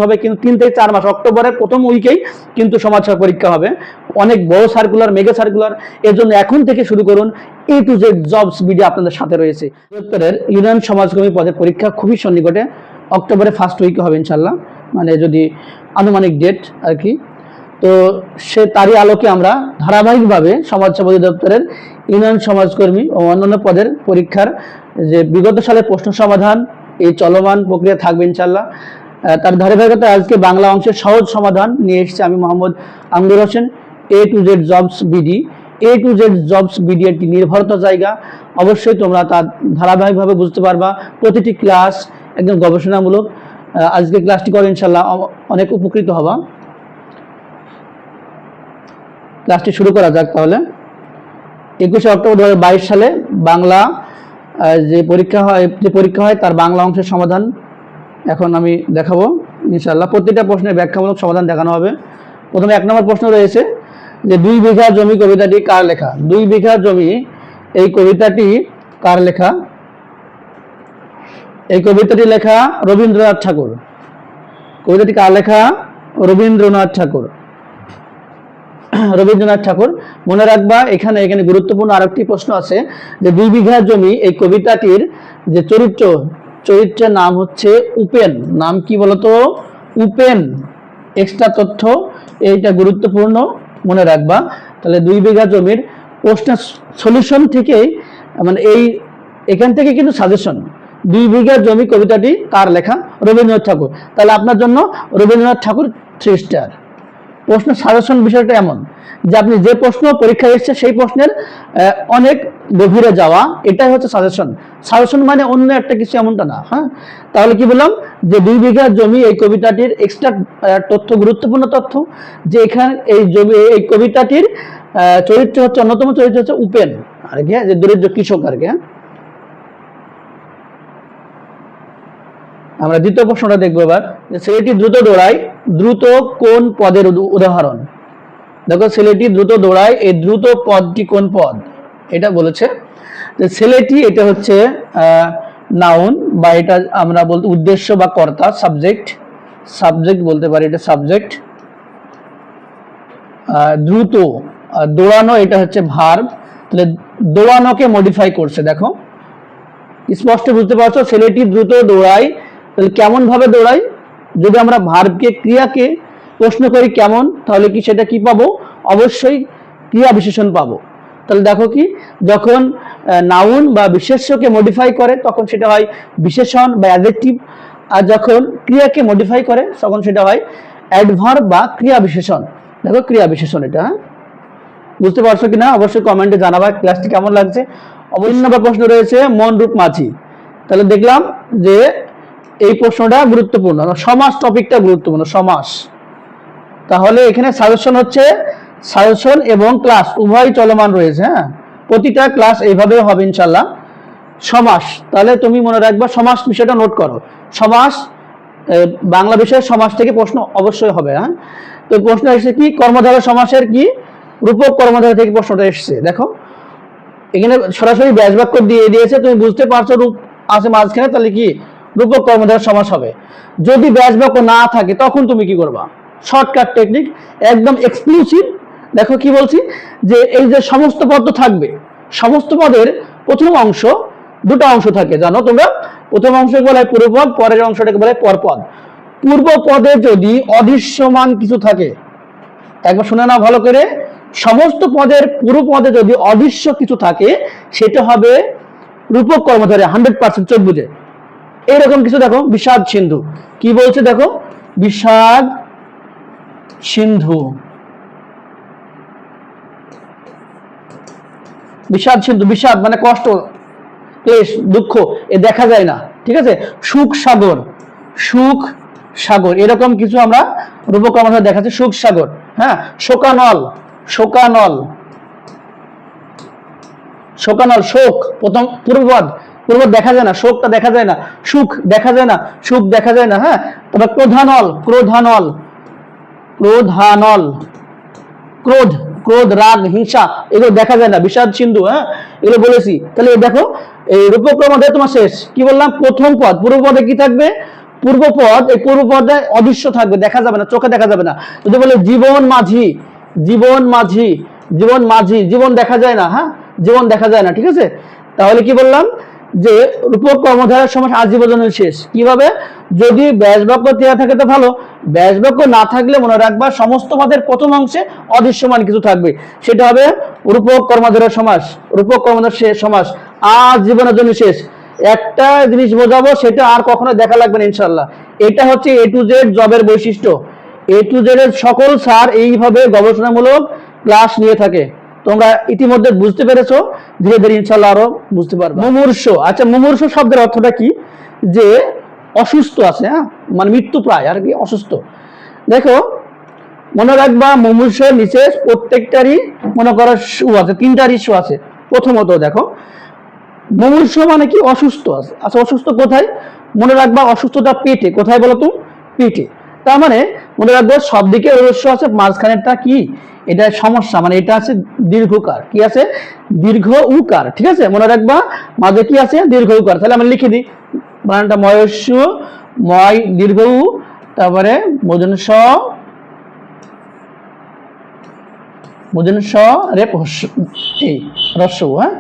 হবে, কিন্তু 3 থেকে 4 মাস অক্টোবরের প্রথম উইকেই কিন্তু সমাজসেবা পরীক্ষা হবে। অনেক বড় সার্কুলার, মেগা সার্কুলার। এর জন্য এখন থেকে শুরু করুন। A to Z jobs BD আপনাদের সাথে রয়েছে। উত্তরের ইউনিয়ন সমাজকর্মী পদের পরীক্ষা খুবই সন্নিকটে, অক্টোবরের ফার্স্ট উইকে হবে ইনশাল্লাহ, মানে যদি আনুমানিক ডেট আর কি। তো সে তারই আলোকে আমরা ধারাবাহিকভাবে সমাজসেবা অধিদপ্তরের ইউনিয়ন সমাজকর্মী ও অন্যান্য পদের পরীক্ষার যে বিগত সালের প্রশ্ন সমাধান, এই চলমান প্রক্রিয়া থাকবে ইনশাল্লাহ। তার ধারাবাহিকতায় আজকে বাংলা অংশের সহজ সমাধান নিয়ে এসেছে আমি Mohammad Aminur Hossain. A to Z jobs BD. A to Z jobs BD একটি নির্ভরতা জায়গা, অবশ্যই তোমরা তার ধারাবাহিকভাবে বুঝতে পারবা। প্রতিটি ক্লাস একদম গবেষণামূলক। আজকে ক্লাসটি করে ইনশাল্লাহ অনেক উপকৃত হবা। ক্লাসটি শুরু করা যাক তাহলে। 21শে অক্টোবর 2022 সালে বাংলা যে পরীক্ষা হয় তার বাংলা অংশের সমাধান এখন আমি দেখাবো ইনশাআল্লাহ। প্রত্যেকটা প্রশ্নের ব্যাখ্যামূলক সমাধান দেখানো হবে। প্রথমে 1 নম্বর প্রশ্ন রয়েছে যে 2 বিঘা জমি কবিতাটি কার লেখা? 2 বিঘা জমি এই কবিতাটি কার লেখা? এই কবিতাটি লেখা রবীন্দ্রনাথ ঠাকুর। কবিতাটি কার লেখা? রবীন্দ্রনাথ ঠাকুর। রবীন্দ্রনাথ ঠাকুর। মনে রাখবা এখানে গুরুত্বপূর্ণ আরেকটি প্রশ্ন আছে যে 2 বিঘা জমি এই কবিতাটির যে চরিত্রের নাম হচ্ছে উপেন। নাম কি বলতো? উপেন। এক্সট্রা তথ্য, এইটা গুরুত্বপূর্ণ, মনে রাখবা। তাহলে 2 বিঘা জমির প্রশ্নের সলিউশন থেকেই মানে এখান থেকে কিন্তু সাজেশন। 2 বিঘা জমি কবিতাটি কার লেখা? রবীন্দ্রনাথ ঠাকুর। তাহলে আপনার জন্য রবীন্দ্রনাথ ঠাকুর 3 স্টার। প্রশ্ন সাজেশন বিষয়টা এমন যে আপনি যে প্রশ্ন পরীক্ষায় এসেছে সেই প্রশ্নের অনেক গভীরে যাওয়া, এটাই হচ্ছে সাজেশন। সাজেশন মানে অন্য একটা কিছু এমনটা না। হ্যাঁ, তাহলে কি বললাম যে 2 বিঘা জমি এই কবিতাটির এক্সট্রা তথ্য, গুরুত্বপূর্ণ তথ্য যে এখানে এই কবিতাটির চরিত্র হচ্ছে, অন্যতম চরিত্র হচ্ছে উপেন আর কি, যে দরিদ্র কৃষক আর কি। আমরা দ্বিতীয় প্রশ্নটা দেখবো এবার। ছেলেটি দ্রুত দৌড়ায়, দ্রুত কোন পদের উদাহরণ? দেখো, ছেলেটি দ্রুত দৌড়ায়, এই দ্রুত পদটি কোন পদ? এটা বলেছে যে ছেলেটি, এটা হচ্ছে নাউন, বা এটা আমরা বলতে উদ্দেশ্য বা কর্তা, সাবজেক্ট বলতে পারি, এটা সাবজেক্ট। দ্রুত দৌড়ানো, এটা হচ্ছে ভার্ব। তাহলে দৌড়ানোকে মডিফাই করছে। দেখো স্পষ্ট বুঝতে পারছো, ছেলেটি দ্রুত দৌড়ায়। তাহলে কেমন ভাবে দৌড়ায়? যদি আমরা ভার্বকে, ক্রিয়াকে প্রশ্ন করি কেমন, তাহলে কি সেটা কি পাবো? অবশ্যই ক্রিয়া বিশেষণ পাবো। তাহলে দেখো কি, যখন নাউন বা বিশেষ্যকে মডিফাই করে তখন সেটা হয় বিশেষণ বা অ্যাডজেক্টিভ, আর যখন ক্রিয়াকে মডিফাই করে তখন সেটা হয় অ্যাডভার্ব বা ক্রিয়া বিশেষণ। দেখো ক্রিয়া বিশেষণ এটা। বুঝতে পারছো কিনা অবশ্যই কমেন্টে জানাবা ক্লাসটি কেমন লাগছে। অবশ্যই নম্বর প্রশ্ন রয়েছে মনরূপ মাঝি। তাহলে দেখলাম যে এই প্রশ্নটা গুরুত্বপূর্ণ, সমাস টপিকটা গুরুত্বপূর্ণ, সমাস। তাহলে এখানে সাজেশন হচ্ছে, সাজেশন এবং ক্লাস উভয় চলমান রয়েছে। হ্যাঁ, প্রতিটা ক্লাস এইভাবে হবে ইনশাল্লাহ। সমাস, তাহলে তুমি মনে রাখবা সমাস বিষয়টা নোট করো। সমাস, বাংলা বিষয়ের সমাস থেকে প্রশ্ন অবশ্যই হবে। হ্যাঁ, তো প্রশ্ন এসেছে কি, কর্মধারয় সমাসের কি রূপক কর্মধারয় থেকে প্রশ্নটা এসেছে। দেখো এখানে সরাসরি ব্যাস বাক্য দিয়ে দিয়েছে, তুমি বুঝতে পারছো রূপ আছে মাঝখানে, তাহলে কি রূপক কর্মধারয় সমাস হবে। যদি ব্যাস বাক্য না থাকে তখন তুমি কি করবা? শর্টকাট টেকনিক, একদম এক্সক্লুসিভ। দেখো কি বলছি, যে এই যে সমস্ত পদ থাকবে, সমস্ত পদের প্রথম অংশ, দুটো অংশ থাকে জানো তোমরা। প্রথম অংশকে বলা হয় পূর্বপদ, পরের অংশটাকে বলা হয় পরপদ। পূর্ব পদে যদি অদৃশ্যমান কিছু থাকে, একবার শুনে নাও ভালো করে, সমস্ত পদের পূর্ব পদে যদি অদৃশ্য কিছু থাকে সেটা হবে রূপক কর্মধারয় 100%। চোখ বুঝে এইরকম কিছু। দেখো বিষাদ সিন্ধু, কি বলছে দেখো, বিষাদ সিন্ধু, বিষাদ সিন্ধু। বিষাদ মানে কষ্ট, ক্লেশ, দুঃখ, এ দেখা যায় না, ঠিক আছে। সুখ সাগর, সুখ সাগর, এরকম কিছু আমরা রূপক কর্মধারয় দেখাচ্ছি। সুখ সাগর। হ্যাঁ, শোকানল, শোকানল, শোকানল, শোক প্রথম পূর্বপদ, পূর্বপদ দেখা যায় না, শোকটা দেখা যায় না, সুখ দেখা যায় না, সুখ দেখা যায় না। হ্যাঁ, তবে ক্রোধানল, ক্রোধানল, ক্রোধানল, ক্রোধ, ক্রোধ, রাগ, হিংসা, এগুলো দেখা যায় না। বিষাদ সিন্ধু, হ্যাঁ এগুলো বলেছি। তাহলে দেখো এই রূপক কর্মধারয় তোমার শেষ। কি বললাম? প্রথম পদ, পূর্ব পদে কি থাকবে? পূর্বপদ, এই পূর্বপদে অদৃশ্য থাকবে, দেখা যাবে না, চোখে দেখা যাবে না। যদি বলে জীবন মাঝি, জীবন মাঝি, জীবন মাঝি, জীবন দেখা যায় না, হ্যাঁ, জীবন দেখা যায় না, ঠিক আছে। তাহলে কি বললাম যে রূপক কর্মধারয় সমাস আজীবনের শেষ। কিভাবে? যদি ব্যাস বাক্য দেওয়া থাকে তো ভালো, ব্যাস বাক্য না থাকলে মনে রাখবা সমস্ত পদের প্রথম অংশে অদৃশ্যমান কিছু থাকবে, সেটা হবে রূপক কর্মধারয় সমাস, রূপক কর্মধারয় সমাস আজীবনের জন্য শেষ। একটা জিনিস বোঝাবো, সেটা আর কখনো দেখা লাগবে না ইনশাল্লাহ। এটা হচ্ছে A to Z জবের বৈশিষ্ট্য। A to Z এর সকল স্যার এইভাবে গবেষণামূলক ক্লাস নিয়ে থাকে। তোমরা ইতিমধ্যে বুঝতে পেরেছো, ধীরে ধীরে ইনশাল্লাহ আরো বুঝতে পারবে। মুমূর্ষ, আচ্ছা মুমূর্ষ শব্দের অর্থটা কি? যে অসুস্থ আছে, হ্যাঁ, মানে মৃত্যু প্রায় আর কি, অসুস্থ। দেখো মনে রাখবা মুমূর্ষের নিচে প্রত্যেকটারই মনে করো শু আছে, 3টা শু আছে। প্রথমত দেখো মুমূর্ষ মানে কি? অসুস্থ আছে। আচ্ছা অসুস্থ কোথায়? মনে রাখবা অসুস্থতা পেটে। কোথায় বলো তো? পেটে। তার মানে মনে রাখবো সব দিকে রস্য আছে, মাঝখানেরটা কি? এটা সমস্যা, মানে এটা আছে দীর্ঘকার। কি আছে? দীর্ঘ উকার, ঠিক আছে। মনে রাখবা মাঝে কি আছে? দীর্ঘ উকার। তাহলে আমি লিখে দিই বানানটা, ময়স্য, ময় দীর্ঘ উ, তারপরে মূর্ধন্য স, মূর্ধন্য স রেপ হস্য, এই হ্রস্ব উ, হ্যাঁ,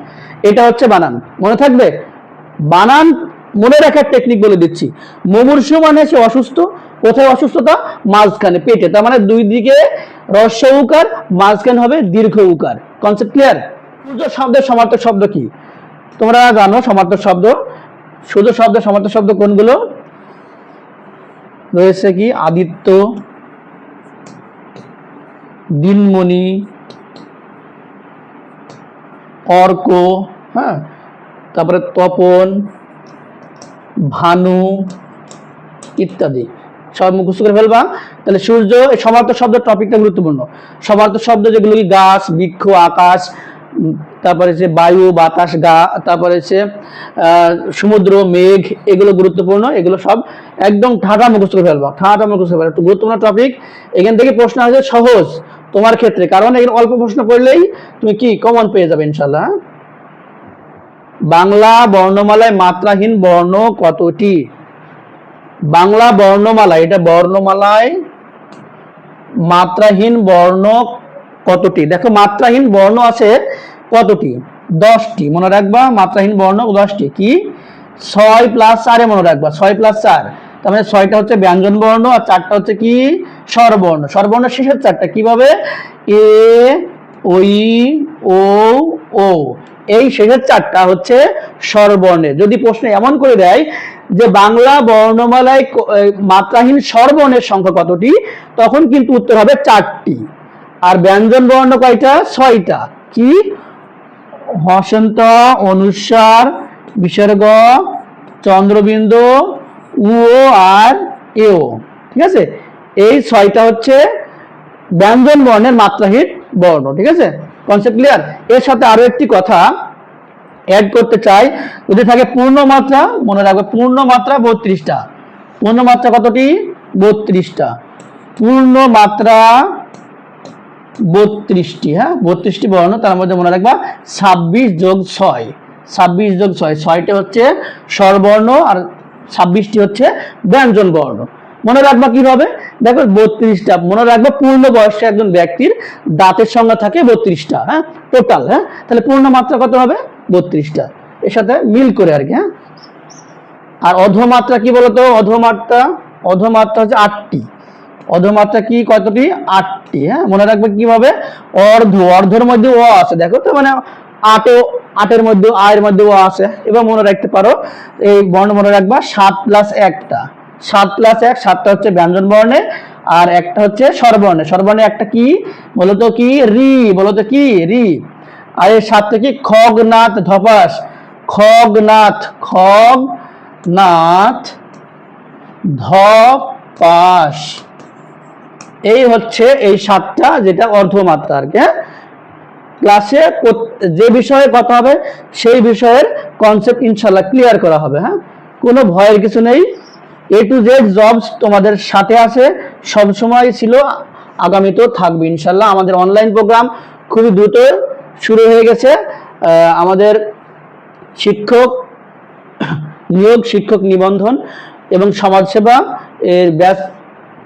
এটা হচ্ছে বানান। মনে থাকবে? বানান মনে রাখার টেকনিক বলে দিচ্ছি। মুমূর্ষু মানে সে অসুস্থ। কোথায় অসুস্থতা? মাঝখানে, পেটে। তার মানে দুই দিকে হ্রস্ব উকার, মাঝখানে হবে দীর্ঘ উকার। Concept clear? সূর্য শব্দের সমার্থক শব্দ কি? তোমরা জানো সমার্থক শব্দ। সূর্য শব্দের সমার্থক শব্দ কোনগুলো রয়েছে? কি? আদিত্য, দিনমণি, অর্ক, হ্যাঁ, তারপরে তপন, ভানু ইত্যাদি। সব মুখস্থ করে ফেলবা। তাহলে সূর্য, এই সমার্থক শব্দের টপিকটা গুরুত্বপূর্ণ। সমার্থক শব্দ যেগুলো কি? গাছ, বৃক্ষ, আকাশ, তারপরে যে বায়ু, বাতাস, তারপরে হচ্ছে সমুদ্র, মেঘ, এগুলো গুরুত্বপূর্ণ। এগুলো সব একদম ঠাটা মুখস্থ করে ফেলবা, ঠাটা মুখস্থ করে ফেলবা। একটু গুরুত্বপূর্ণ টপিক। এখান থেকে প্রশ্ন আসে সহজ তোমার ক্ষেত্রে, কারণ এখানে অল্প প্রশ্ন করলেই তুমি কি কমন পেয়ে যাবে ইনশাল্লাহ। বাংলা বর্ণমালায় মাত্রাহীন বর্ণ কতটি? বাংলা বর্ণমালা, এটা বর্ণমালায় মাত্রাহীন বর্ণ কতটি? দেখো মাত্রাহীন বর্ণ আছে কতটি? 10টি। মনে রাখবা মাত্রাহীন বর্ণ 10টি। কি? 6 + 4 মনে রাখবা, 6 + 4। তার মানে 6টা হচ্ছে ব্যঞ্জন বর্ণ আর 4টা হচ্ছে কি? স্বরবর্ণ। স্বরবর্ণের শেষের 4টা কিভাবে? এ, ওই, ও, ও, এই শেষের 4টা হচ্ছে স্বরবর্ণের। যদি প্রশ্ন এমন করে দেয় যে বাংলা বর্ণমালায় মাত্রাহীন স্বরবর্ণের সংখ্যা কতটি, তখন কিন্তু উত্তর হবে 4টি। আর ব্যঞ্জন বর্ণ কয়টা? 6টা। কি? হসন্ত, অনুস্বার, বিসর্গ, চন্দ্রবিন্দু, উ আর এও, ঠিক আছে। এই 6টা হচ্ছে ব্যঞ্জন বর্ণের মাত্রাহীন বর্ণ, ঠিক আছে। Concept clear? এর সাথে আরো একটি কথা অ্যাড করতে চাই। যদি থাকে পূর্ণ মাত্রা, মনে রাখবে পূর্ণ মাত্রা 32টা। পূর্ণ মাত্রা কতটি? 32টা। পূর্ণ মাত্রা 32টি, হ্যাঁ, 32টি বর্ণ। তার মধ্যে মনে রাখবা 26 + 6, 26 + 6, 6টা হচ্ছে স্বরবর্ণ আর 26টি হচ্ছে ব্যঞ্জন বর্ণ। মনে রাখবা কিভাবে? দেখো 32টা মনে রাখবা। পূর্ণ বয়স্ক একজন ব্যক্তির দাঁতের সংখ্যা থাকে 32টা, হ্যাঁ, টোটাল, হ্যাঁ। তাহলে পূর্ণ মাত্রা কত হবে? 32টা। এর সাথে মিল করে আর কি, হ্যাঁ। আর অধমাত্রা কি বলতো? অধমাত্রা হচ্ছে 8টি। অধমাত্রা কি কতটি? 8টি, হ্যাঁ। মনে রাখবে কিভাবে? অর্ধের মধ্যে ও আছে, দেখো তো, মানে 8এর মধ্যে, এর মধ্যে ও আছে। এবার মনে রাখতে পারো এই বর্ণ মনে রাখবা 7 + 1টা। 7 + 1, 7টা হচ্ছে ব্যঞ্জন বর্ণে আর একটা হচ্ছে স্বরবর্ণে। স্বরবর্ণে একটা কি বলতো? কি? রি। বলতো কি? রি। আর এর সাথে কি? খগনাথ, ধপাস, খগনাথ, খগনাথ, ধপাস। এই হচ্ছে এই 7টা, যেটা অর্ধমাত্রা আর কি, হ্যাঁ। ক্লাসে যে বিষয়ে কথা হবে সেই বিষয়ের কনসেপ্ট ইনশাল্লাহ ক্লিয়ার করা হবে, হ্যাঁ। কোনো ভয়ের কিছু নেই। A to Z জবস তোমাদের সাথে আছে, সবসময় ছিল, আগামীতেও থাকবে ইনশাল্লাহ। আমাদের অনলাইন প্রোগ্রাম খুবই দ্রুত শুরু হয়ে গেছে। আমাদের শিক্ষক নিয়োগ, শিক্ষক নিবন্ধন এবং সমাজসেবা এর ব্যাচ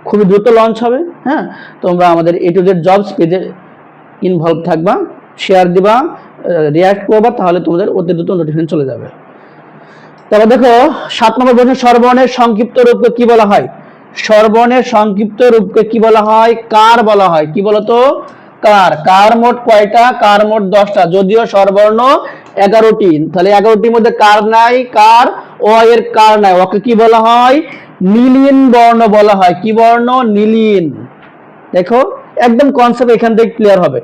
খুবই দ্রুত লঞ্চ হবে। হ্যাঁ, তোমরা আমাদের A to Z জবস পেজে ইনভলভ থাকবা, শেয়ার দিবা, রিয়াক্ট করবা, তাহলে তোমাদের অতি দ্রুত নোটিফিকেশন চলে যাবে। তারপর দেখো 7 নম্বর প্রশ্ন, স্বরবর্ণের সংক্ষিপ্ত রূপকে কি বলা হয়? স্বরবর্ণের সংক্ষিপ্ত রূপকে কি বলা হয়? কার বলা হয়। কি বলতো? কার। কার মোট কয়টা? কার মোট 10টা, যদিও স্বরবর্ণ 11টি, তাহলে 11টির মধ্যে কার নাই, কার ও এর কার নাই, ওকে কি বলা হয়? নীলিন বর্ণ বলা হয়। কি বর্ণ? নীলিন। দেখো একদম কনসেপ্ট এখান থেকে ক্লিয়ার হবে।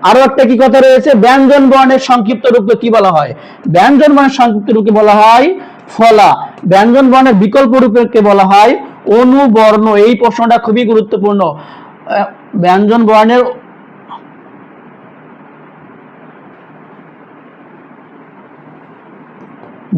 আরো একটা কি কথা রয়েছে, ব্যঞ্জন বর্ণের সংক্ষিপ্ত রূপকে কি বলা হয়? ব্যঞ্জন বর্ণের সংক্ষিপ্ত রূপকে বলা হয় ফলা। ব্যঞ্জন বর্ণের বিকল্প রূপকে বলা হয় অনুবর্ণ। এই প্রশ্নটা খুবই গুরুত্বপূর্ণ। ব্যঞ্জন বর্ণের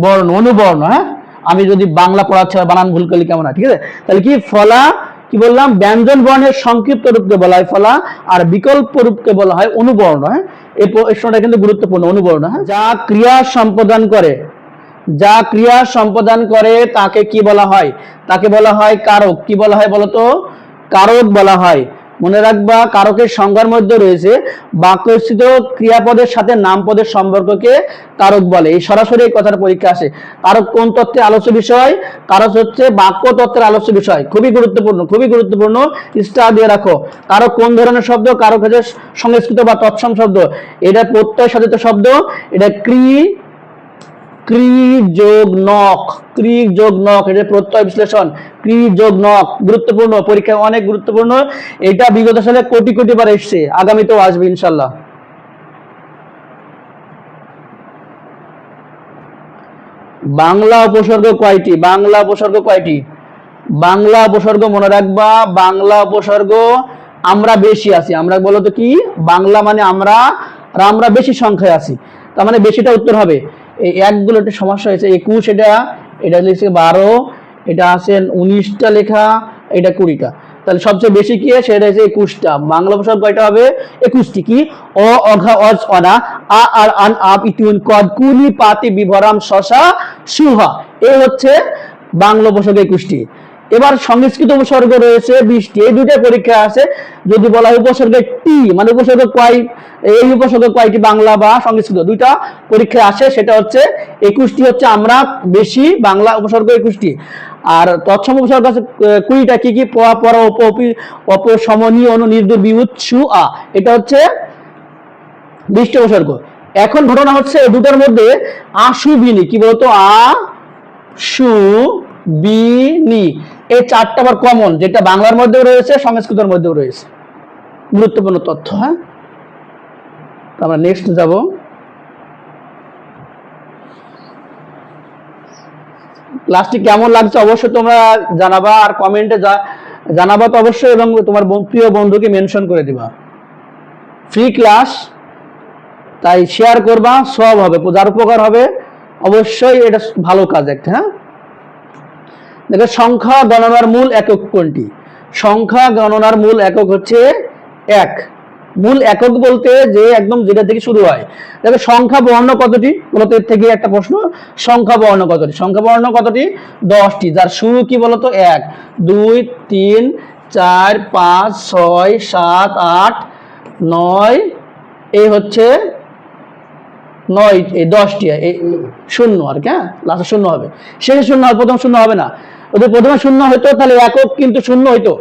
বর্ণ, অনুবর্ণ। হ্যাঁ, আমি যদি বাংলা পড়াচ্ছি বানান ভুল করলে কেমন হয়? ঠিক আছে, তাহলে কি ফলা, কি বললাম? ব্যঞ্জন বর্ণের সংক্ষিপ্ত রূপকে বলা হয় ফলা, আর বিকল্প রূপকে বলা হয় অনুবর্ণ। হ্যাঁ, এই প্রশ্নটা কিন্তু গুরুত্বপূর্ণ, অনুবর্ণ। হ্যাঁ, যা ক্রিয়া সম্পাদন করে, যা ক্রিয়া সম্পাদন করে তাকে কি বলা হয়? তাকে বলা হয় কারক। কি বলা হয় বলতো? কারক বলা হয়। মনে রাখবা, কারকের সংজ্ঞার মধ্যে রয়েছে বাক্যস্থিত ক্রিয়াপদের সাথে নামপদের সম্পর্ককে কারক বলে। এই সরাসরি এই কথার পরীক্ষা আসে। কারক কোন তত্ত্বের আলোচ্য বিষয়? কারক হচ্ছে বাক্য তত্ত্বের আলোচ্য বিষয়। খুবই গুরুত্বপূর্ণ, খুবই গুরুত্বপূর্ণ, স্টার দিয়ে রাখো। কারক কোন ধরনের শব্দ? কারক হচ্ছে সংস্কৃত বা তৎসম শব্দ, এটা প্রত্যয় সাধিত শব্দ, এটা ক্রি যোগ নক, ক্রি যোগ নক, এটা প্রত্যয় বিশ্লেষণ, ক্রি যোগ নক, গুরুত্বপূর্ণ, পরীক্ষায় অনেক গুরুত্বপূর্ণ। এটা বিগত সালে কোটি কোটি বার এসছে, আগামীতেও আসবে ইনশাল্লাহ। বাংলা উপসর্গ কয়টি? বাংলা উপসর্গ কয়টি? বাংলা উপসর্গ মনে রাখবা, বাংলা উপসর্গ আমরা বেশি আছি। আমরা বলো তো কি? বাংলা মানে আমরা, আর আমরা বেশি সংখ্যায় আছি, তার মানে বেশিটা উত্তর হবে। এই একগুলো একটা সমস্যা হয়েছে, 21, এটা লিখছে 12, এটা আছে 19টা লেখা, এটা 20টা, তাহলে সবচেয়ে বেশি কি? সেটা হচ্ছে 21টা। বাংলা উপসর্গ কয়টা হবে? 21টি। কি? অ, অঘা, অজ, অনা, আ, আর, আন, আপ, ইতুন, কদ, কুলি, পাতি, বিভরাম, শশা, সুহা, এই হচ্ছে বাংলা উপসর্গ 21টি। এবার সংস্কৃত উপসর্গ রয়েছে 20টি। এই দুইটা পরীক্ষা আছে। যদি বলা হয় উপসর্গের টি মানে উপসর্গ কয়, এই উপসর্গ কয়টি বাংলা বা সংস্কৃত, দুইটা পরীক্ষায় আসে। সেটা হচ্ছে 21টি হচ্ছে আমরা বেশি, বাংলা উপসর্গ 21টি। আর তৎসম উপসর্গ আছে 20টা। কি কি? পরা, পরা, উপ, অপ, সমনী, অনু, নির্দূর, বিউৎ, সু, আ, এটা হচ্ছে 20টি উপসর্গ। এখন ঘটনা হচ্ছে এই দুটার মধ্যে আশুবিনি, কি বলতো? আ, সু, বি, নি, এই 4টা আবার কমন, যেটা বাংলার মধ্যেও রয়েছে, সংস্কৃতের মধ্যেও রয়েছে। গুরুত্বপূর্ণ তথ্য। হ্যাঁ, আমরা নেক্সট যাব। ক্লাসটি কেমন লাগছে অবশ্যই তোমরা জানাবা, আর কমেন্টে জানাবা তো অবশ্যই, এবং তোমার প্রিয় বন্ধুকে মেনশন করে দিবা। ফ্রি ক্লাস, তাই শেয়ার করবা, সব হবে, যার উপকার হবে অবশ্যই, এটা ভালো কাজ একটা। হ্যাঁ, দেখো সংখ্যা গণনার মূল একক কোনটি? সংখ্যা গণনার মূল একক হচ্ছে 1। মূল একক বলতে যে একদম যেটা থেকে শুরু হয়। দেখো সংখ্যা বর্ণ কতটি? বলতো এর থেকে একটা প্রশ্ন, সংখ্যা বর্ণ কতটি? সংখ্যা বর্ণ কতটি? 10টি, যার শুরু কি বলতো? 1, 2, 3, 4, 5, 6, 7, 8, 9, এই হচ্ছে 9, এই 10টি, এই শূন্য আর কি। হ্যাঁ, লাস্টে শূন্য হবে, শেষে শূন্য হবে, প্রথম শূন্য হবে না। যদি প্রথমে শূন্য হইতো তাহলে একক কিন্তু শূন্য হইতো।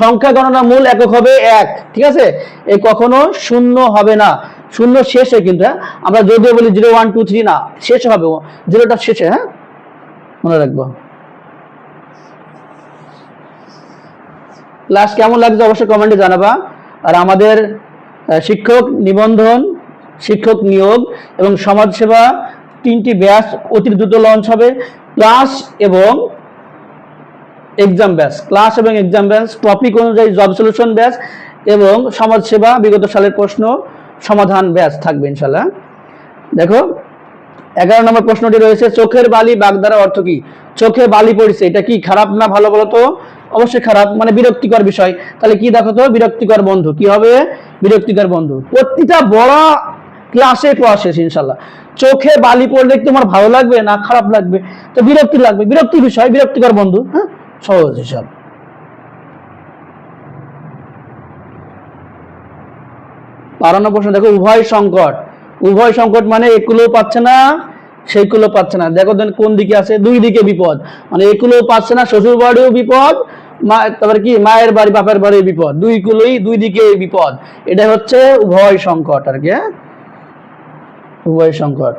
সংখ্যা গণনা মূল একক হবে 1, ঠিক আছে? এই কখনো শূন্য হবে না, শূন্য শেষে কিন্তু। হ্যাঁ, আমরা যদিও বলি 0, 1, 2, 3, না, শেষে হবে, 0টা শেষে। হ্যাঁ, মনে রাখবো। ক্লাস কেমন লাগছে অবশ্যই কমেন্টে জানাবা। আর আমাদের শিক্ষক নিবন্ধন, শিক্ষক নিয়োগ এবং সমাজসেবা 3টি ব্যাচ অতি দ্রুত লঞ্চ হবে। ক্লাস এবং এক্সাম ব্যাচ, ক্লাস এবং এক্সাম ব্যাচ, টপিক অনুযায়ী জব সলিউশন ব্যাচ এবং সমাজসেবা বিগত সালের প্রশ্ন সমাধান ব্যাচ থাকবে ইনশাল্লাহ। দেখো 11 নম্বর প্রশ্নটি রয়েছে, চোখের বালি বাগধারা অর্থ কি? চোখে বালি পড়ছে, এটা কি খারাপ না ভালো বলো তো? অবশ্যই খারাপ, মানে বিরক্তিকর বিষয়। তাহলে কি দেখো তো? বিরক্তিকর বন্ধু। কি হবে? বিরক্তিকর বন্ধু। প্রতিটা বড় ক্লাসে পড়া শেষ ইনশাল্লাহ। চোখে বালি পড়লে তোমার ভালো লাগবে না খারাপ লাগবে? তো বিরক্তি লাগবে, বিরক্তির বিষয়, বিরক্তিকর বন্ধু। হ্যাঁ, সহজ হিসাব। 12 প্রশ্ন দেখো, উভয় সংকট। উভয় সংকট মানে এগুলো পাচ্ছে না সেইগুলো পাচ্ছে না। দেখো কোন দিকে আছে, দুই দিকে বিপদ, মানে এগুলো পাচ্ছে না, শ্বশুর বাড়িও বিপদ, তারপরে কি মায়ের বাড়ি বাপের বাড়ি বিপদ, দুই দিকে বিপদ। এটা হচ্ছে উভয় সংকট আর কি। উভয় সংকট।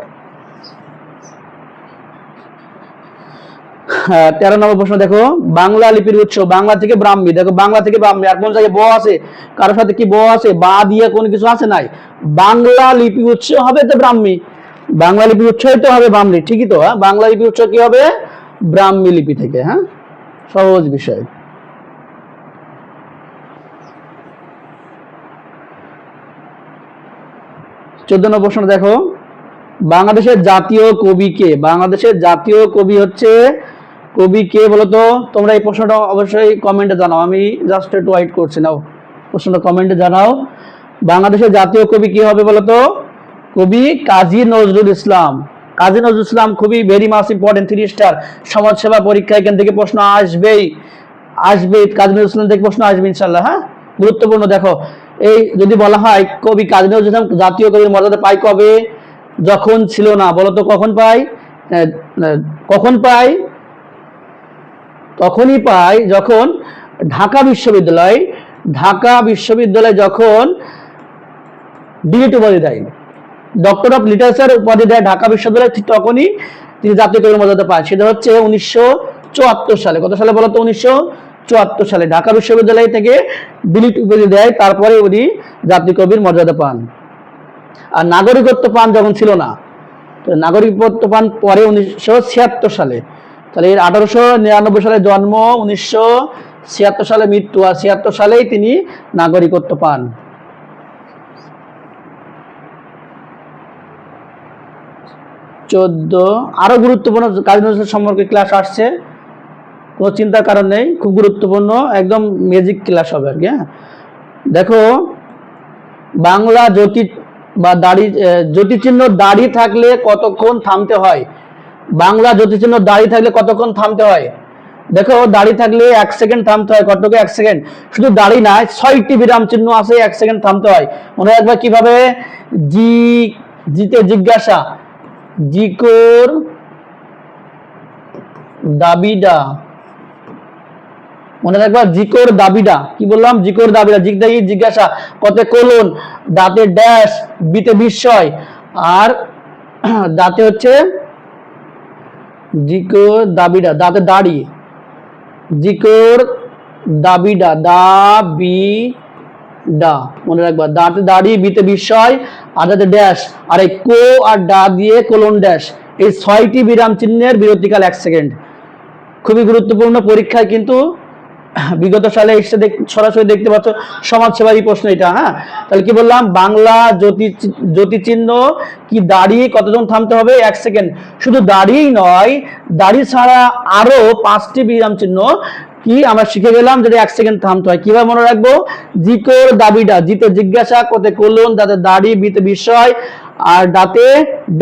13 নম্বর প্রশ্ন দেখো, বাংলা লিপির উৎস। বাংলা থেকে ব্রাহ্মী। দেখো বাংলা থেকে ব্রাহ্মী, আর কোন জায়গায় ব আছে? কারোর সাথে কি ব আছে? বা দিয়ে কোন কিছু আছে? নাই। বাংলা লিপি উৎস হবে তো ব্রাহ্মী, বাংলা লিপি উৎস তো হবে ব্রাহ্মী, ঠিকই তো। হ্যাঁ, বাংলা লিপি উৎস কি হবে? ব্রাহ্মী লিপি থেকে। হ্যাঁ, সহজ বিষয়। চোদ্দ নম্বর প্রশ্ন দেখো, বাংলাদেশের জাতীয় কবি কে? বাংলাদেশের জাতীয় কবি হচ্ছে, কবি কে বলতো? তোমরা এই প্রশ্নটা অবশ্যই কমেন্টে জানাও, আমি জাস্ট একটু ওয়েট করছি। নাও প্রশ্নটা কমেন্টে জানাও, বাংলাদেশের জাতীয় কবি কি হবে বলতো? কবি কাজী নজরুল ইসলাম। কাজী নজরুল ইসলাম খুবই ভেরি মাস ইম্পর্টেন্ট, 3 স্টার সমাজসেবা পরীক্ষা, এখান থেকে প্রশ্ন আসবেই আসবে। কাজী নজরুল ইসলাম থেকে প্রশ্ন আসবে ইনশাল্লাহ। হ্যাঁ, গুরুত্বপূর্ণ। দেখো, এই যদি বলা হয় কবি কাজী নজরুল ইসলাম জাতীয় কবির মর্যাদা পায় কবে? যখন ছিল না। বলতো কখন পায়? কখন পায়? তখনই পায় যখন ঢাকা বিশ্ববিদ্যালয় যখন ডিলিট উপাধি দেয়, ডক্টর অফ লিটারেচার উপাধি দেয় ঢাকা বিশ্ববিদ্যালয়, ঠিক তখনই তিনি জাতীয় কবির মর্যাদা পায়। সেটা হচ্ছে 1974 সালে। কত সালে বলতো? 1974 সালে ঢাকা বিশ্ববিদ্যালয় থেকে ডিলিট উপাধি দেয়, তারপরে উনি জাতীয় কবির মর্যাদা পান। আর নাগরিকত্ব পান যখন ছিল না, তো নাগরিকত্ব পান পরে 1976 সালে। তাহলে এর 1899 সালে জন্ম, 1976 সালে মৃত্যু, আর 76 সালেই তিনি নাগরিকত্ব পান। আরো গুরুত্বপূর্ণ কাজী নজরুল সম্পর্কে ক্লাস আসছে, কোনো চিন্তার কারণ নেই, খুব গুরুত্বপূর্ণ, একদম ম্যাজিক ক্লাস হবে আর কি। হ্যাঁ, দেখো, বাংলা জ্যোতি বা দাড়ি, জ্যোতিচিহ্ন দাঁড়িয়ে থাকলে কতক্ষণ থামতে হয়? বাংলা জ্যোতিচিহ্ন দাঁড়িয়ে থাকলে কতক্ষণ থামতে হয়? দেখো, দাঁড়িয়ে থাকলে 1 সেকেন্ড থামতে হয়। কতটুকু 1 সেকেন্ড? শুধু দাঁড়িয়ে না, 6টি বিরাম চিহ্ন আছে, 1 সেকেন্ড থামতে হয়। মনে রাখবা কিভাবে? জিতে জিজ্ঞাসা, জিকর দাবিডা। মনে রাখবা, জিকর দাবিডা। কি বললাম? জিকর দাবিডা। জিজ্ঞাসা, কতে কোলন, দাঁতে ড্যাশ, বিতে বিস্ময়, আর দাঁতে হচ্ছে জিকর দাবিডা, দাঁতে দাড়ি, জিকর দাবিডা, দাবিডা। মনে রাখবা, দাঁতে দাড়ি, বিতে বিস্ময়, আর দাঁতে ড্যাশ, আর এই কো আর ডা দিয়ে কোলন ড্যাশ, এই 6টি বিরাম চিহ্নের বিরতিকাল 1 সেকেন্ড। খুবই গুরুত্বপূর্ণ, পরীক্ষায় কিন্তু বিগত সালে এসে সরাসরি দেখতে পাচ্ছ সমাজসেবারই প্রশ্ন এটা। হ্যাঁ, তাহলে কি বললাম? বাংলা জ্যোতিচিহ্ন কি দাঁড়িয়ে কতজন থামতে হবে? 1 সেকেন্ড। শুধু দাঁড়িয়েই নয়, দাড়ি ছাড়া আরো 5টি বিরাম চিহ্ন কি আমরা শিখে গেলাম, যদি 1 সেকেন্ড থামতে হয়। কিভাবে মনে রাখবো? জিকর দাবিডা, জিতে জিজ্ঞাসা, কতে কোলন, দাঁতে দাড়ি, বিতে বিস্ময়, আর দাঁতে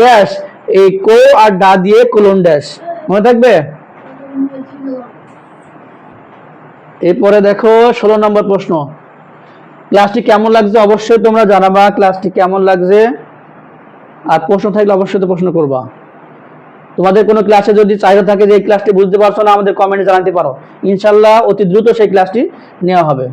ড্যাশ, এই কো আর ডা দিয়ে কোলন ড্যাশ। মনে থাকবে? এরপরে দেখো 16 নম্বর প্রশ্ন। ক্লাসটি কেমন লাগছে অবশ্যই তোমরা জানাবা, ক্লাসটি কেমন লাগছে। আর প্রশ্ন থাকলে অবশ্যই তো প্রশ্ন করবা। তোমাদের কোনো ক্লাসে যদি চাহিদা থাকে যে এই ক্লাসটি বুঝতে পারছো না, আমাদের কমেন্টে জানাতে পারো, ইনশাল্লাহ অতি দ্রুত সেই ক্লাসটি নেওয়া হবে।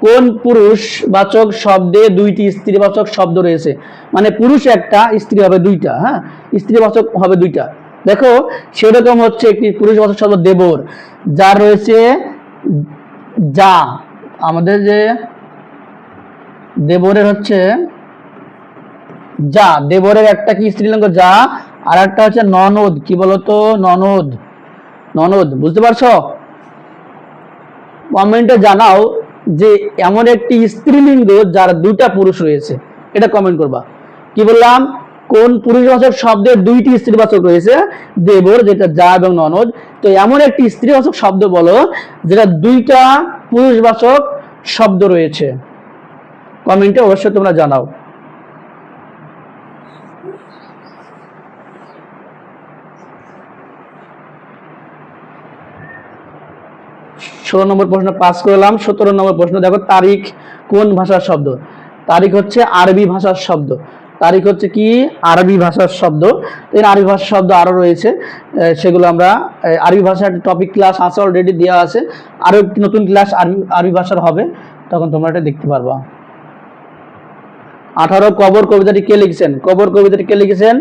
কোন পুরুষবাচক শব্দে 2টি স্ত্রীবাচক শব্দ রয়েছে? মানে পুরুষ একটা, স্ত্রী হবে 2টা। হ্যাঁ, স্ত্রীবাচক হবে 2টা। দেখো, সেরকম হচ্ছে একটি পুরুষবাচক শব্দ দেবর, যার রয়েছে যা। আমাদের যে দেবরের হচ্ছে যা, দেবরের একটা কি স্ত্রীলিঙ্গ যা, আর একটা হচ্ছে ননদ। কি বলতো? ননদ। ননদ, বুঝতে পারছো? কমেন্টে জানাও যে এমন একটি স্ত্রীলিঙ্গ যার 2টা পুরুষ রয়েছে, এটা কমেন্ট করবা। কি বললাম? কোন পুরুষবাচক শব্দের 2টি স্ত্রীবাচক রয়েছে? দেবর, যেটা যা এবং ননদ। তো এমন একটি স্ত্রীবাচক শব্দ বলো যেটা 2টা পুরুষবাচক শব্দ রয়েছে, কমেন্টে অবশ্যই তোমরা জানাও। 16 নম্বর প্রশ্ন পাস করলাম। 17 নম্বর প্রশ্ন দেখো, তারিখ কোন ভাষার শব্দ? তারিখ হচ্ছে আরবি ভাষার শব্দ। তারিখ হচ্ছে কি? আরবি ভাষার শব্দ। এর আরবি ভাষার শব্দ আরো রয়েছে, সেগুলো আমরা আরবি ভাষার টপিক ক্লাস আছে, অলরেডি দেওয়া আছে। আরো একটি নতুন ক্লাস আরবি ভাষার হবে, তখন তোমরা এটা দেখতে পারবা। 18 কবর কবিতাটি কে লিখেছেন? কবর কবিতাটি কে লিখেছেন?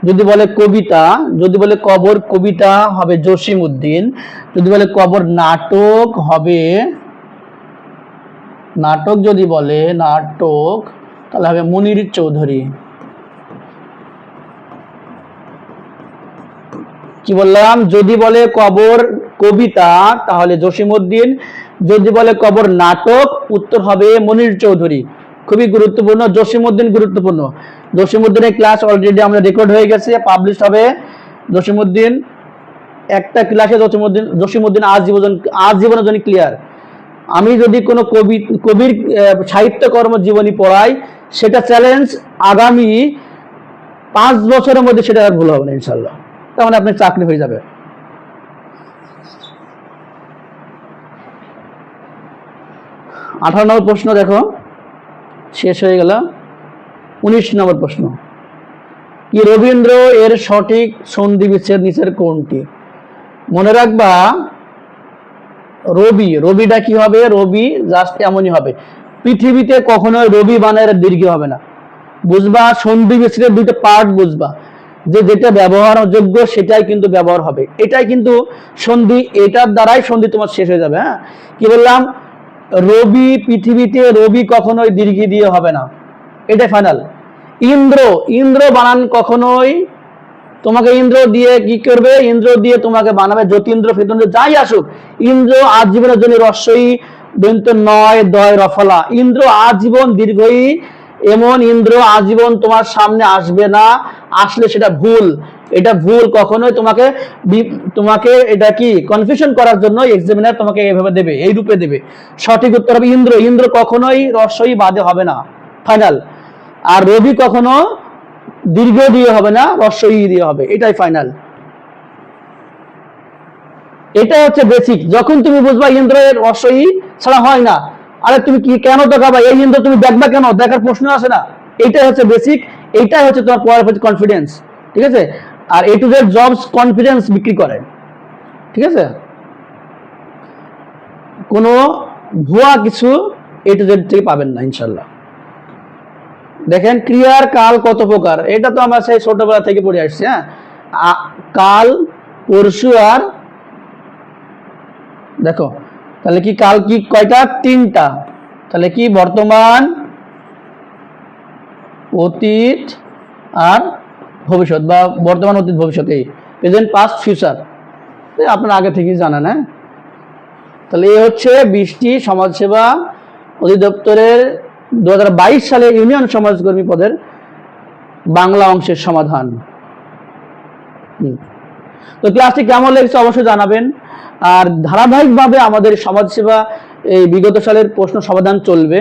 যদি বলে কবিতা, যদি বলে কবর কবিতা হবে জসিম উদ্দিন। যদি বলে কবর নাটক হবে, নাটক যদি বলে নাটক, তাহলে হবে মুনির চৌধুরী। কি বললাম? যদি বলে কবর কবিতা তাহলে জসিম উদ্দিন, যদি বলে কবর নাটক উত্তর হবে মুনির চৌধুরী। খুবই গুরুত্বপূর্ণ, জসিম উদ্দিন গুরুত্বপূর্ণ। জসিম উদ্দিনের ক্লাস অলরেডি আমরা রেকর্ড হয়ে গেছে, পাবলিশ হবে। জসিম উদ্দিন একটা ক্লাসে জসিম উদ্দিন আজীবনের জন্য ক্লিয়ার। আমি যদি কোনো কবির সাহিত্যকর্ম জীবনী পড়াই, সেটা চ্যালেঞ্জ, আগামী 5 বছরের মধ্যে সেটা আর ভুল হবে না ইনশাল্লাহ। তাহলে আপনার চাকরি হয়ে যাবে। আঠারো নম্বর প্রশ্ন দেখো, শেষ হয়ে গেল। 19 নম্বর প্রশ্ন, কি রবীন্দ্র এর সঠিক সন্ধি বিচ্ছেদ নিচের কোনটি? মনে রাখবা, রবি, রবিটা কি হবে? রবি জাস্ট এমনই হবে। পৃথিবীতে কখনো রবি বানের দীর্ঘ হবে না। বুঝবা, সন্ধি বিচ্ছেদের দুইটা পার্ট বুঝবা, যে যেটা ব্যবহারযোগ্য সেটাই কিন্তু ব্যবহার হবে, এটাই কিন্তু সন্ধি, এটার দ্বারাই সন্ধি তোমার শেষ হয়ে যাবে। হ্যাঁ, কি বললাম? রবি, পৃথিবীতে রবি কখনোই দীর্ঘ দিয়ে হবে না, এটাই ফাইনাল। ইন্দ্র, ইন্দ্র বানান কখনোই, তোমাকে ইন্দ্র দিয়ে কি করবে? ইন্দ্র দিয়ে তোমাকে বানাবে জ্যোতিন্দ্র, ফেতন্দ্র, যাই আসুক। ইন্দ্র আজীবনের জন্য রস্যই দন্ত নয় দয় রফলা, ইন্দ্র আজীবন দীর্ঘই, এমন ইন্দ্র আজীবন তোমার সামনে আসবে না, আসলে সেটা ভুল। এটা ভুল, কখনোই তোমাকে এটা কি কনফিউশন করার জন্য এক্সামিনার তোমাকে এইভাবে দেবে, এই রূপে দেবে। সঠিক উত্তর হবে ইন্দ্র। ইন্দ্র কখনোই রস্যই বাদে হবে না, ফাইনাল। আর রবি কখনো দীর্ঘ দিয়ে হবে না, রস্যই দিয়ে হবে, এটাই ফাইনাল। এটা হচ্ছে বেসিক। যখন তুমি বুঝবা ইন্দ্রের রস্যই ছাড়া হয় না, আরে তুমি কি কেন দেখাবা? এই ইন্দ্র তুমি দেখবা কেন? দেখার প্রশ্ন আসে না। এইটাই হচ্ছে বেসিক, এইটাই হচ্ছে তোমার পড়ার প্রতি কনফিডেন্স। ঠিক আছে? আর এ টু জেড জবস কনফিডেন্স বিক্রি করে। ঠিক আছে? কোনো ভুয়া কিছু এ টু জেড থেকে পাবেন না ইনশাল্লাহ। দেখেন, ক্রিয়ার কাল কত প্রকার, এটা তো আমরা সেই ছোটবেলা থেকে পড়ে আসছি। হ্যাঁ, কাল, পরশু, আর দেখো তাহলে কি কাল কি কয়টা? 3টা। তাহলে কি বর্তমান, অতীত আর ভবিষ্যৎ, বা বর্তমান, অতীত, ভবিষ্যৎ, এই প্রেজেন্ট, পাস্ট, ফিউচার, আপনারা আগে থেকেই জানেন। হ্যাঁ, তাহলে এই হচ্ছে 20টি সমাজসেবা অধিদপ্তরের 2022 সালে ইউনিয়ন সমাজকর্মী পদের বাংলা অংশের সমাধান। তো ক্লাসটি কেমন লেগেছে অবশ্যই জানাবেন। আর ধারাবাহিকভাবে আমাদের সমাজসেবা এই বিগত সালের প্রশ্ন সমাধান চলবে,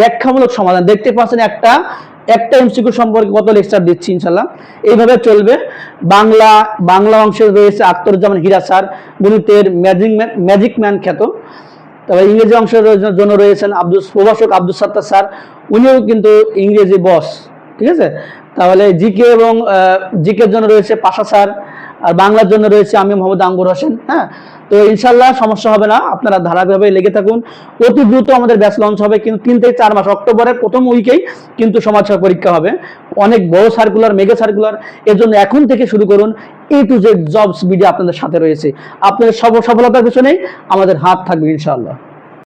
ব্যাখ্যামূলক সমাধান। দেখতে পাচ্ছেন একটা এমসিকিউ সম্পর্কে কত লেকচার দিচ্ছি, ইনশাল্লাহ এইভাবে চলবে। বাংলা অংশে রয়েছে আখতারুজ্জামান হীরা স্যার, গণিতের ম্যাজিক ম্যান খ্যাত। তবে ইংরেজি অংশের জন্য রয়েছেন প্রভাষক আব্দুল সাত্তার স্যার, উনিও কিন্তু ইংরেজি বস। ঠিক আছে? তাহলে জিকে এবং জিকের জন্য রয়েছে পাশা স্যার, আর বাংলার জন্য রয়েছে আমি মোহাম্মদ আঙ্গুর হোসেন। হ্যাঁ, তো ইনশাল্লাহ সমস্যা হবে না, আপনারা ধারাবাহিকভাবে লেগে থাকুন। অতি দ্রুত আমাদের ব্যাচ লঞ্চ হবে, কিন্তু 3 থেকে 4 মাস, অক্টোবরের প্রথম উইকেই কিন্তু সমাজসেবা পরীক্ষা হবে। অনেক বড় সার্কুলার, মেগা সার্কুলার, এর জন্য এখন থেকে শুরু করুন। এ টু জেড জবস ভিডিও আপনাদের সাথে রয়েছে। আপনাদের সফলতার পিছনেই আমাদের হাত থাকবে ইনশাআল্লাহ।